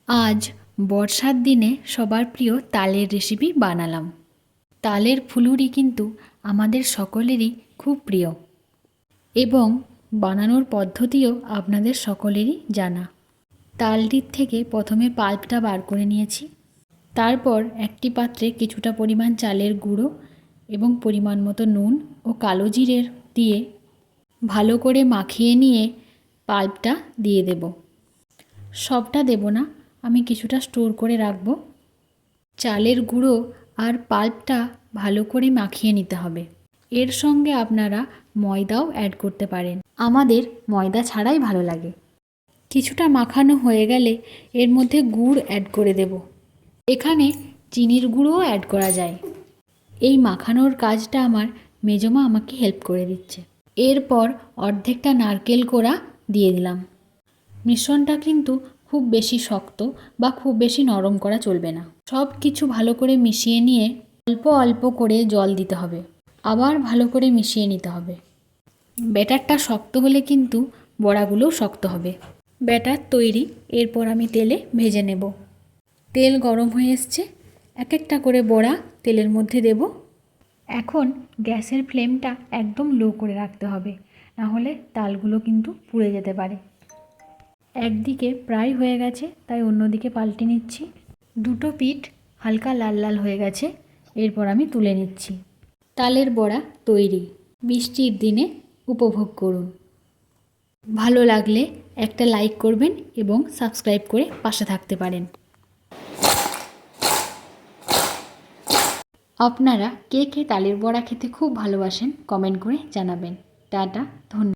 আজ বর্ষার দিনে সবার প্রিয় তালের রেসিপি বানালাম। তালের ফুলুরি কিন্তু আমাদের সকলেরই খুব প্রিয় এবং বানানোর পদ্ধতিও আপনাদের সকলেরই জানা। তালটির থেকে প্রথমে পাল্পটা বার করে নিয়েছি। তারপর একটি পাত্রে কিছুটা পরিমাণ চালের গুঁড়ো এবং পরিমাণ মতো নুন ও কালো জিরের দিয়ে ভালো করে মাখিয়ে নিয়ে পাল্পটা দিয়ে দেব। সবটা দেব না, আমি কিছুটা স্টোর করে রাখব। চালের গুঁড়ো আর পাল্পটা ভালো করে মাখিয়ে নিতে হবে। এর সঙ্গে আপনারা ময়দাও অ্যাড করতে পারেন, আমাদের ময়দা ছাড়াই ভালো লাগে। কিছুটা মাখানো হয়ে গেলে এর মধ্যে গুড় অ্যাড করে দেব। এখানে চিনির গুঁড়োও অ্যাড করা যায়। এই মাখানোর কাজটা আমার মেজমা আমাকে হেল্প করে দিচ্ছে। এরপর অর্ধেকটা নারকেল কোড়া দিয়ে দিলাম। মিশ্রণটা কিন্তু খুব বেশি শক্ত বা খুব বেশি নরম করা চলবে না। সব কিছু ভালো করে মিশিয়ে নিয়ে অল্প অল্প করে জল দিতে হবে, আবার ভালো করে মিশিয়ে নিতে হবে। ব্যাটারটা শক্ত হলে কিন্তু বড়াগুলোও শক্ত হবে। ব্যাটার তৈরি। এরপর আমি তেলে ভেজে নেব। তেল গরম হয়ে এসছে, এক একটা করে বড়া তেলের মধ্যে দেব। এখন গ্যাসের ফ্লেমটা একদম লো করে রাখতে হবে, না হলে তালগুলো কিন্তু পুড়ে যেতে পারে। একদিকে প্রায় হয়ে গেছে, তাই অন্যদিকে পাল্টে নিচ্ছি। দুটো পিঠ হালকা লাল লাল হয়ে গেছে, এরপর আমি তুলে নিচ্ছি। তালের বড়া তৈরি। বৃষ্টির দিনে উপভোগ করুন। ভালো লাগলে একটা লাইক করবেন এবং সাবস্ক্রাইব করে পাশে থাকতে পারেন। আপনারা কে কে তালের বড়া খেতে খুব ভালোবাসেন কমেন্ট করে জানাবেন। টাটা, ধন্যবাদ।